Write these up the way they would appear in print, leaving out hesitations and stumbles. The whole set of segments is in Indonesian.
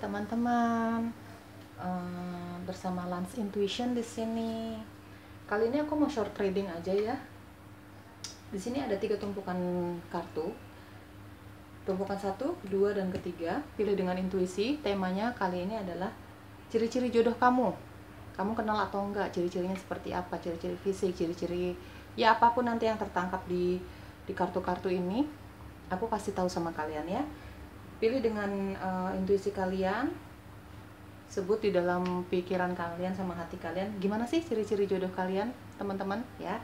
teman-teman, bersama Lance Intuition di sini. Kali ini aku mau short trading aja ya. Di sini ada 3 tumpukan kartu. Tumpukan 1, 2, dan ketiga. Pilih dengan intuisi. Temanya kali ini adalah ciri-ciri jodoh kamu. Kamu kenal atau enggak? Ciri-cirinya seperti apa? Ciri-ciri fisik, ciri-ciri ya apapun nanti yang tertangkap di kartu-kartu ini. Aku kasih tahu sama kalian ya. Pilih dengan intuisi kalian, sebut di dalam pikiran kalian sama hati kalian, gimana sih ciri-ciri jodoh kalian, teman-teman ya.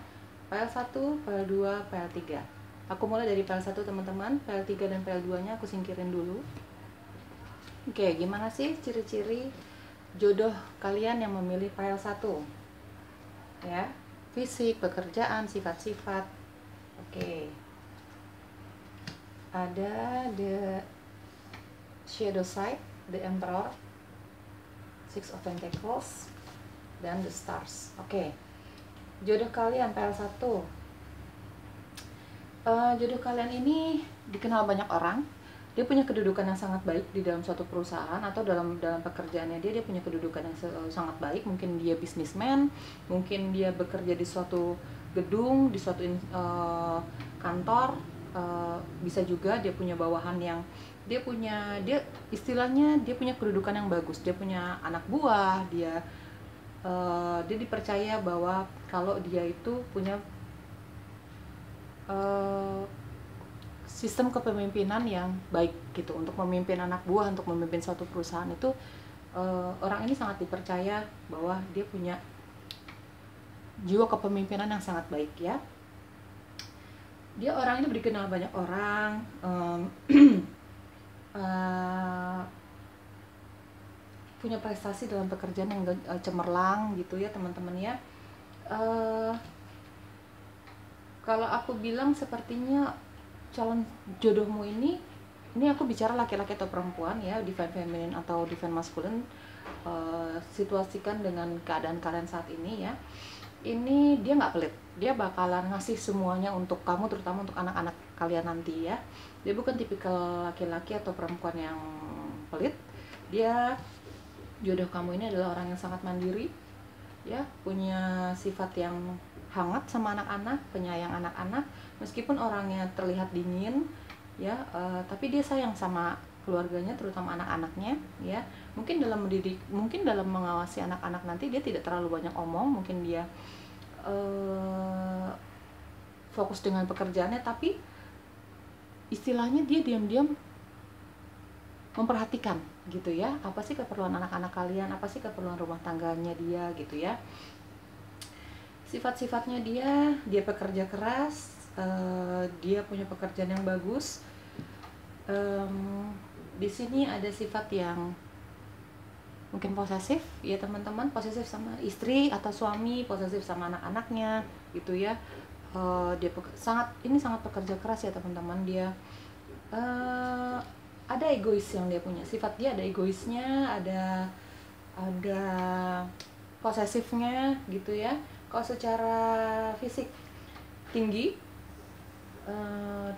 File 1, file 2, file 3. Aku mulai dari file 1 teman-teman, file 3 dan file 2 nya aku singkirin dulu. Oke, gimana sih ciri-ciri jodoh kalian yang memilih file 1 ya. Fisik, pekerjaan, sifat-sifat. Oke, ada the shadow side, the emperor, six of pentacles, dan the stars. Oke, jodoh kalian file 1. Jodoh kalian ini dikenal banyak orang. Dia punya kedudukan yang sangat baik di dalam suatu perusahaan atau dalam pekerjaannya dia punya kedudukan yang sangat baik. Mungkin dia bisnismen, mungkin dia bekerja di suatu gedung, di suatu kantor. Bisa juga dia punya bawahan yang dia istilahnya dia punya kedudukan yang bagus. Dia punya anak buah, dia dipercaya bahwa kalau dia itu punya sistem kepemimpinan yang baik gitu untuk memimpin anak buah, untuk memimpin suatu perusahaan itu. Orang ini sangat dipercaya bahwa dia punya jiwa kepemimpinan yang sangat baik ya. Dia orang ini dikenal banyak orang. Punya prestasi dalam pekerjaan yang cemerlang gitu ya teman-teman ya. Kalau aku bilang sepertinya calon jodohmu ini aku bicara laki-laki atau perempuan ya, divine feminine atau divine masculine. Situasikan dengan keadaan kalian saat ini ya. Ini dia nggak pelit, dia bakalan ngasih semuanya untuk kamu, terutama untuk anak-anak kalian nanti ya. Dia bukan tipikal laki-laki atau perempuan yang pelit. Dia jodoh kamu ini adalah orang yang sangat mandiri ya, punya sifat yang hangat sama anak-anak, penyayang anak-anak, meskipun orangnya terlihat dingin ya, tapi dia sayang sama keluarganya, terutama anak-anaknya ya. Mungkin dalam mendidik, mungkin dalam mengawasi anak-anak nanti dia tidak terlalu banyak omong, mungkin dia fokus dengan pekerjaannya, tapi istilahnya dia diam-diam memperhatikan gitu ya, apa sih keperluan anak-anak kalian, apa sih keperluan rumah tangganya dia gitu ya. Sifat-sifatnya dia pekerja keras, dia punya pekerjaan yang bagus. Di sini ada sifat yang mungkin posesif ya teman-teman, posesif sama istri atau suami, posesif sama anak-anaknya gitu ya. Dia sangat pekerja keras ya teman-teman. Dia ada egois yang dia punya, sifat dia ada egoisnya, ada posesifnya gitu ya. Kalau secara fisik tinggi,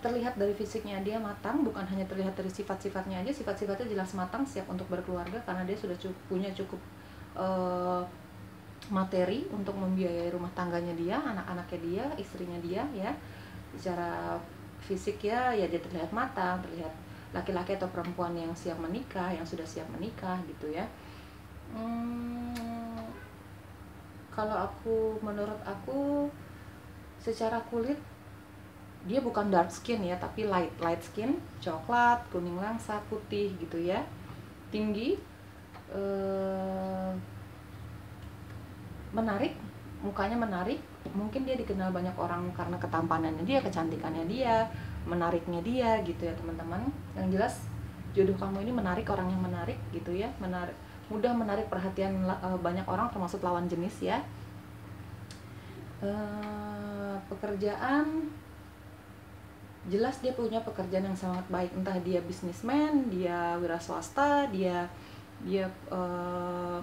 terlihat dari fisiknya dia matang, bukan hanya terlihat dari sifat-sifatnya aja. Sifat-sifatnya jelas matang, siap untuk berkeluarga karena dia sudah punya cukup materi untuk membiayai rumah tangganya dia, anak-anaknya dia, istrinya dia ya. Secara fisik ya dia terlihat matang, terlihat laki-laki atau perempuan yang siap menikah, yang sudah siap menikah gitu ya. Kalau menurut aku secara kulit dia bukan dark skin ya, tapi light skin, coklat, kuning langsa, putih gitu ya. Tinggi, menarik, mukanya menarik. Mungkin dia dikenal banyak orang karena ketampanannya dia, kecantikannya dia, menariknya dia gitu ya teman-teman. Yang jelas jodoh kamu ini menarik, orang yang menarik gitu ya, mudah menarik perhatian banyak orang termasuk lawan jenis ya. Pekerjaan jelas dia punya pekerjaan yang sangat baik, entah dia bisnismen, dia wira swasta, dia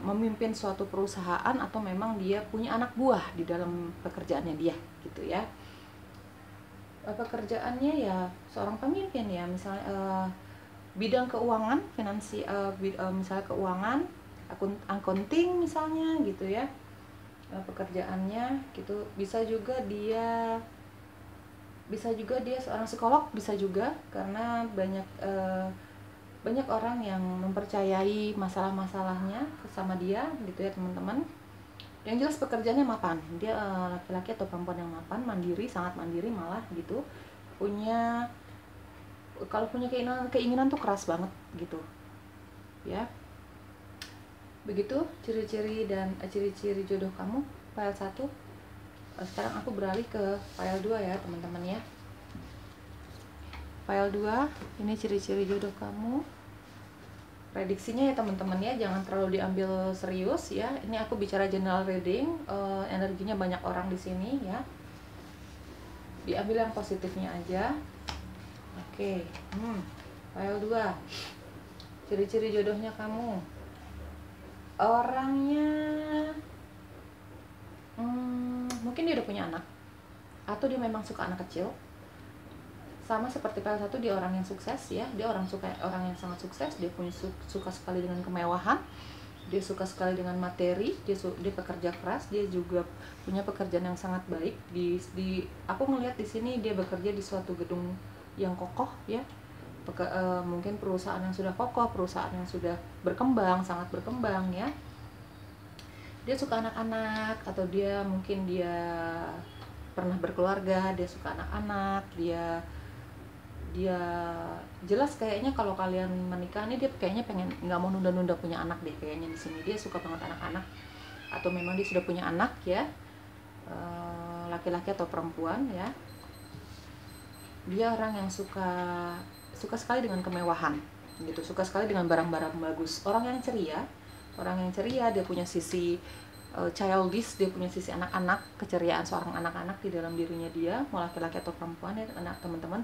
memimpin suatu perusahaan, atau memang dia punya anak buah di dalam pekerjaannya dia gitu ya. Pekerjaannya ya seorang pemimpin ya, misalnya bidang keuangan, misalnya keuangan, accounting misalnya gitu ya, pekerjaannya gitu. Bisa juga dia seorang psikolog, bisa juga, karena banyak orang yang mempercayai masalah-masalahnya sama dia gitu ya teman-teman. Yang jelas pekerjaannya mapan, dia laki-laki atau perempuan yang mapan, mandiri, sangat mandiri malah gitu, kalau punya keinginan tuh keras banget gitu ya. Begitu ciri-ciri jodoh kamu file 1. Sekarang aku beralih ke file 2 ya teman-teman ya. File 2, ini ciri-ciri jodoh kamu. Prediksinya ya teman-teman ya, jangan terlalu diambil serius ya. Ini aku bicara general reading, energinya banyak orang di sini ya. Diambil yang positifnya aja. Oke. File 2. Ciri-ciri jodohnya kamu. Orangnya mungkin dia udah punya anak, atau dia memang suka anak kecil. Sama seperti file 1, dia orang yang sukses ya, dia orang yang sangat sukses, dia suka sekali dengan kemewahan, dia suka sekali dengan materi, dia pekerja keras, dia juga punya pekerjaan yang sangat baik. Aku ngelihat di sini dia bekerja di suatu gedung yang kokoh ya, mungkin perusahaan yang sudah kokoh, perusahaan yang sudah berkembang, sangat berkembang ya. Dia suka anak-anak, atau dia pernah berkeluarga, dia suka anak-anak, dia jelas kayaknya kalau kalian menikah nih, dia kayaknya nggak mau nunda-nunda punya anak deh kayaknya di sini. Dia suka banget anak-anak, atau memang dia sudah punya anak ya, laki-laki atau perempuan ya. Dia orang yang suka sekali dengan kemewahan gitu, suka sekali dengan barang-barang bagus. Orang yang ceria, dia punya sisi childish, dia punya sisi anak-anak, keceriaan seorang anak-anak di dalam dirinya dia, mau laki-laki atau perempuan ya anak teman-teman.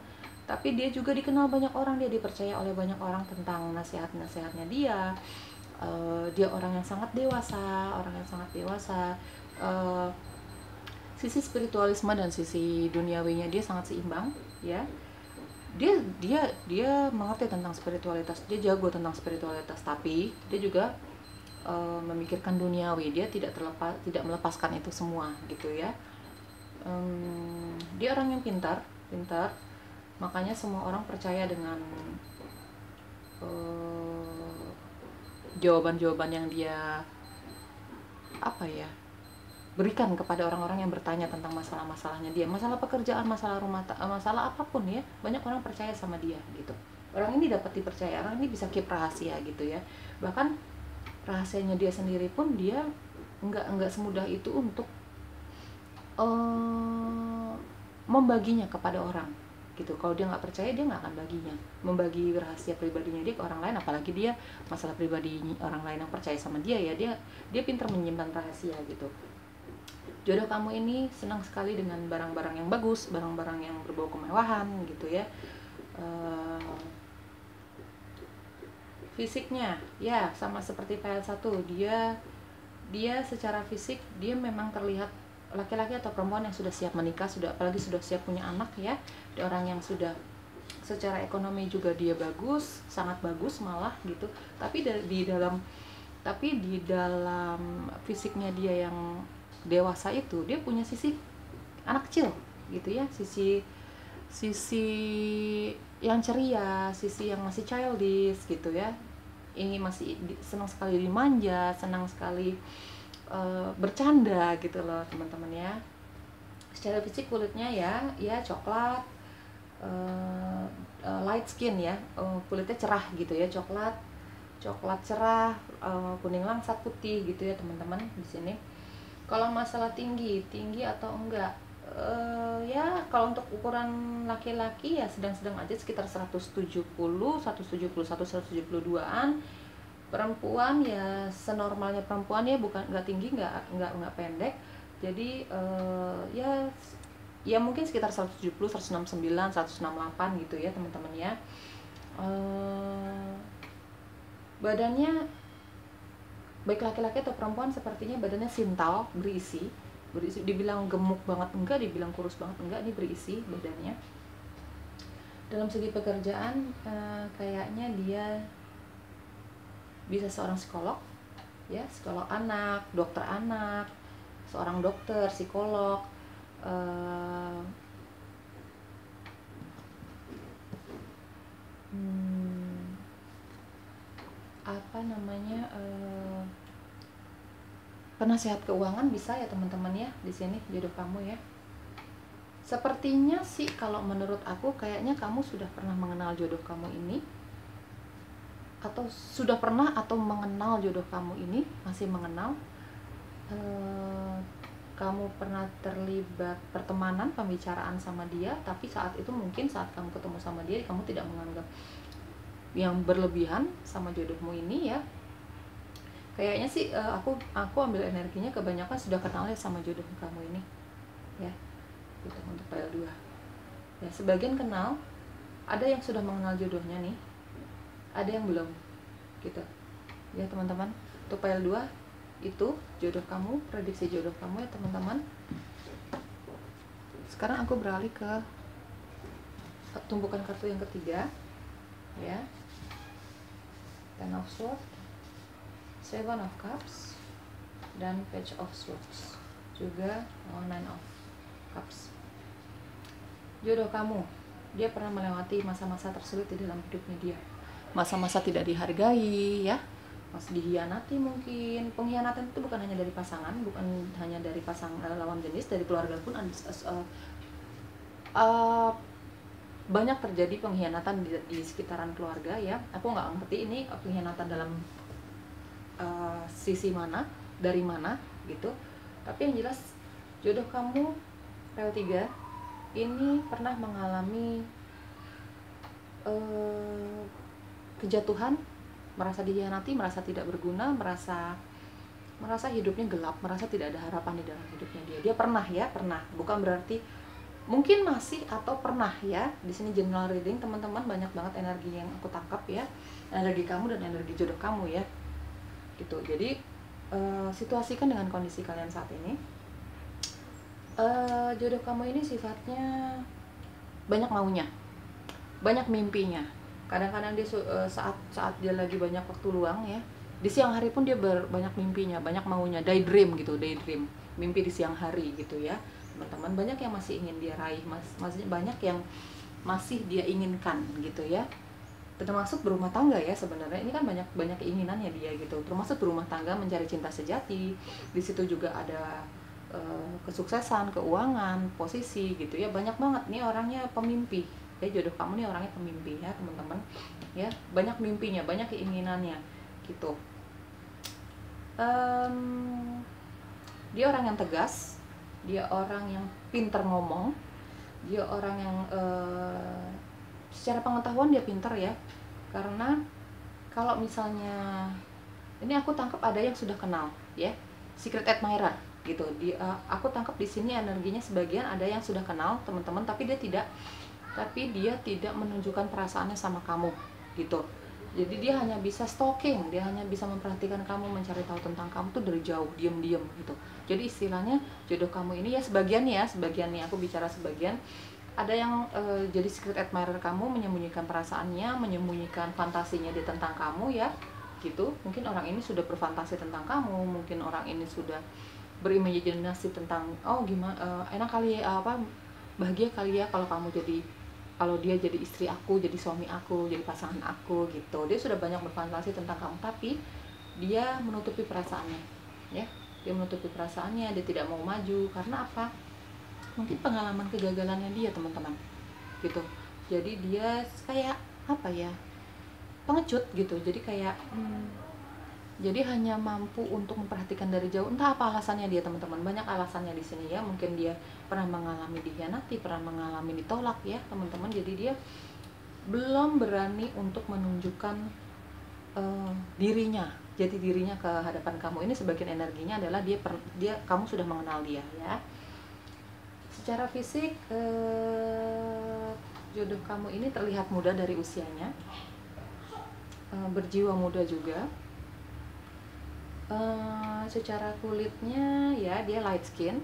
Tapi dia juga dikenal banyak orang, dia dipercaya oleh banyak orang tentang nasihat-nasihatnya dia. Dia orang yang sangat dewasa, sisi spiritualisme dan sisi duniawinya dia sangat seimbang ya. Dia mengerti tentang spiritualitas, dia jago tentang spiritualitas, tapi dia juga memikirkan duniawi, dia tidak melepaskan itu semua gitu ya. Dia orang yang pintar, makanya semua orang percaya dengan jawaban-jawaban yang dia berikan kepada orang-orang yang bertanya tentang masalah-masalahnya dia, masalah pekerjaan, masalah rumah masalah apapun ya. Banyak orang percaya sama dia gitu. Orang ini dapat dipercaya, orang ini bisa keep rahasia gitu ya. Bahkan rahasianya dia sendiri pun dia nggak semudah itu untuk membaginya kepada orang gitu. Kalau dia nggak percaya, dia nggak akan membagi rahasia pribadinya dia ke orang lain, apalagi dia masalah pribadi orang lain yang percaya sama dia ya. Dia pintar menyimpan rahasia gitu. Jodoh kamu ini senang sekali dengan barang-barang yang bagus, barang-barang yang berbau kemewahan gitu ya. Fisiknya ya sama seperti file 1, dia secara fisik dia memang terlihat laki-laki atau perempuan yang sudah siap menikah, apalagi sudah siap punya anak ya. Dia orang yang sudah secara ekonomi juga dia bagus, sangat bagus malah gitu. Tapi di dalam fisiknya dia yang dewasa itu, dia punya sisi anak kecil gitu ya, sisi yang ceria, sisi yang masih childish gitu ya. Ini masih senang sekali dimanja, senang sekali bercanda gitu loh teman-teman ya. Secara fisik kulitnya ya coklat, light skin ya, kulitnya cerah gitu ya, coklat cerah, kuning langsat putih gitu ya teman-teman di sini. Kalau masalah tinggi atau enggak, ya kalau untuk ukuran laki-laki ya sedang-sedang aja, sekitar 172-an. Perempuan ya senormalnya perempuan ya, bukan nggak tinggi nggak pendek. Jadi ya mungkin sekitar 170, 169, 168 gitu ya teman-teman ya. Badannya baik laki-laki atau perempuan sepertinya badannya sintal, berisi. Dibilang gemuk banget enggak, dibilang kurus banget enggak, ini berisi badannya. Dalam segi pekerjaan kayaknya dia bisa seorang psikolog, ya, psikolog anak, dokter anak, seorang dokter, psikolog, apa namanya, penasehat keuangan bisa ya teman-teman ya di sini jodoh kamu ya. Sepertinya sih kalau menurut aku kayaknya kamu sudah pernah mengenal jodoh kamu ini, atau sudah pernah atau mengenal jodoh kamu ini, masih mengenal. Kamu pernah terlibat pertemanan, pembicaraan sama dia, tapi saat itu mungkin saat kamu ketemu sama dia kamu tidak menganggap yang berlebihan sama jodohmu ini ya. Kayaknya sih aku ambil energinya kebanyakan sudah kenal ya sama jodoh kamu ini ya. Gitu untuk pile 2 ya, sebagian kenal, ada yang sudah mengenal jodohnya nih, ada yang belum gitu ya teman-teman. Untuk pile 2 itu jodoh kamu, prediksi jodoh kamu ya teman-teman. Sekarang aku beralih ke tumpukan kartu yang ketiga ya. Ten of Swords, Seven of Cups, dan Page of Swords, juga Nine of Cups. Jodoh kamu, dia pernah melewati masa-masa tersulit di dalam hidupnya dia, masa-masa tidak dihargai ya, masih dihianati mungkin. Pengkhianatan itu bukan hanya dari pasangan, bukan hanya dari lawan jenis, dari keluarga pun banyak terjadi pengkhianatan di sekitaran keluarga ya. Aku nggak ngerti ini pengkhianatan dalam sisi mana, dari mana gitu, tapi yang jelas jodoh kamu pile 3 ini pernah mengalami kejatuhan, merasa dihianati, merasa tidak berguna, merasa hidupnya gelap, merasa tidak ada harapan di dalam hidupnya dia. Dia pernah ya, pernah. Bukan berarti mungkin masih atau pernah ya. Di sini general reading teman-teman, banyak banget energi yang aku tangkap ya. Energi kamu dan energi jodoh kamu ya. Gitu. Jadi situasikan dengan kondisi kalian saat ini. Jodoh kamu ini sifatnya banyak maunya, banyak mimpinya. Kadang-kadang dia saat dia lagi banyak waktu luang ya, di siang hari pun dia banyak mimpinya, banyak maunya, daydream gitu, daydream, mimpi di siang hari gitu ya teman-teman. Banyak yang masih ingin dia raih, masih banyak yang masih dia inginkan gitu ya, termasuk berumah tangga ya. Sebenarnya ini kan banyak keinginannya dia gitu, termasuk berumah tangga, mencari cinta sejati. Di situ juga ada kesuksesan, keuangan, posisi gitu ya. Banyak banget nih orangnya pemimpi ya, jodoh kamu nih orangnya pemimpi ya teman-teman ya. Banyak mimpinya, banyak keinginannya gitu. Dia orang yang tegas, dia orang yang pintar ngomong, dia orang yang secara pengetahuan dia pintar ya. Karena kalau misalnya ini aku tangkap ada yang sudah kenal ya, secret admirer gitu. Aku tangkap di sini energinya sebagian ada yang sudah kenal teman-teman, tapi dia tidak menunjukkan perasaannya sama kamu gitu. Jadi dia hanya bisa stalking, dia hanya bisa memperhatikan kamu, mencari tahu tentang kamu tuh dari jauh, diam-diam gitu. Jadi istilahnya jodoh kamu ini ya, sebagian nih aku bicara sebagian, ada yang jadi secret admirer kamu, menyembunyikan perasaannya, menyembunyikan fantasinya dia tentang kamu ya gitu. Mungkin orang ini sudah berfantasi tentang kamu, mungkin orang ini sudah berimajinasi tentang gimana enak kali ya, bahagia kali ya kalau dia jadi istri aku, jadi suami aku, jadi pasangan aku gitu. Dia sudah banyak berfantasi tentang kamu, tapi dia menutupi perasaannya ya. Dia menutupi perasaannya, dia tidak mau maju. Karena apa? Mungkin pengalaman kegagalannya dia teman-teman gitu. Jadi dia kayak apa ya, pengecut gitu. Jadi kayak jadi hanya mampu untuk memperhatikan dari jauh. Entah apa alasannya dia teman-teman, banyak alasannya di sini ya. Mungkin dia pernah mengalami dikhianati, pernah mengalami ditolak ya teman-teman. Jadi dia belum berani untuk menunjukkan dirinya, jati dirinya ke hadapan kamu. Ini sebagian energinya adalah kamu sudah mengenal dia ya. Secara fisik jodoh kamu ini terlihat muda dari usianya, berjiwa muda juga. Secara kulitnya ya dia light skin,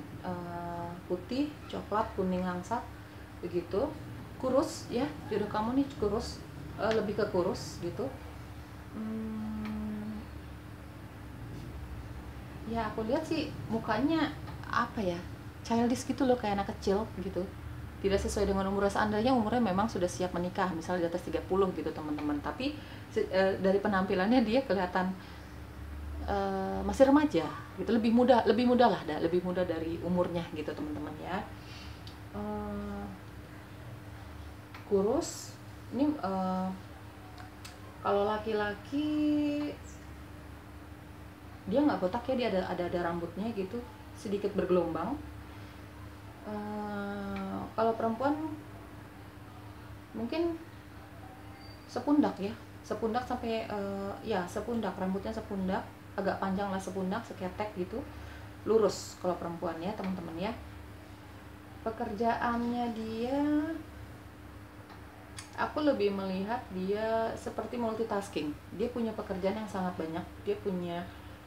putih, coklat, kuning langsat begitu. kurus ya, jodoh kamu nih kurus, lebih ke kurus gitu. Ya aku lihat sih mukanya apa ya, childish gitu loh, kayak anak kecil gitu, tidak sesuai dengan umur. Seandainya umurnya memang sudah siap menikah, misalnya di atas 30 gitu teman-teman, tapi dari penampilannya dia kelihatan masih remaja gitu, lebih muda lah, lebih muda dari umurnya gitu teman-teman ya. Kurus ini, kalau laki-laki dia nggak botak ya, dia ada rambutnya gitu, sedikit bergelombang. Kalau perempuan mungkin sepundak ya, sepundak sampai ya sepundak, rambutnya sepundak, agak panjang lah, sepundak, seketek gitu, lurus kalau perempuan ya teman-teman ya. Pekerjaannya dia, aku lebih melihat dia seperti multitasking. Dia punya pekerjaan yang sangat banyak,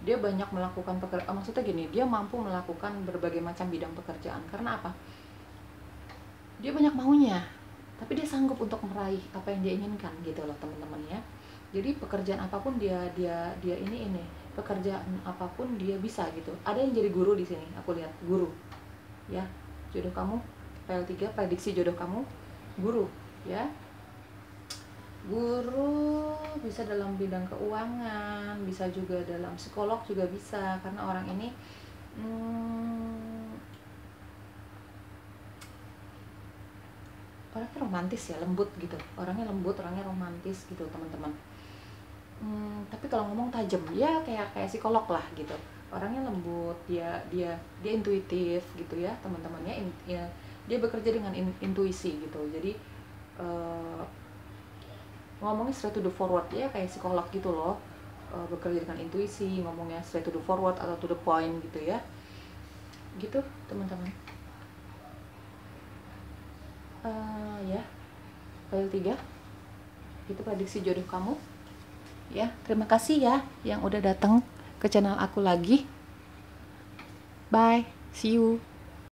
dia banyak melakukan pekerjaan, maksudnya gini, dia mampu melakukan berbagai macam bidang pekerjaan. Karena apa? Dia banyak maunya, tapi dia sanggup untuk meraih apa yang dia inginkan gitu loh teman-teman ya. Jadi pekerjaan apapun dia ini pekerjaan apapun dia bisa gitu. Ada yang jadi guru di sini, aku lihat guru ya. Jodoh kamu PL3, prediksi jodoh kamu guru ya. Guru bisa dalam bidang keuangan, bisa juga dalam psikolog juga bisa, karena orang ini orangnya romantis ya, lembut gitu, orangnya romantis gitu teman-teman. Tapi kalau ngomong tajam ya, kayak psikolog lah gitu, orangnya lembut, dia intuitif gitu ya teman-teman ya, dia bekerja dengan intuisi gitu. Jadi ngomongnya straight to the forward ya, kayak psikolog gitu loh, bekerja dengan intuisi, ngomongnya straight to the forward atau to the point gitu ya, gitu teman-teman. Ya file 3 itu prediksi jodoh kamu ya. Terima kasih ya yang udah datang ke channel aku lagi. Bye, see you.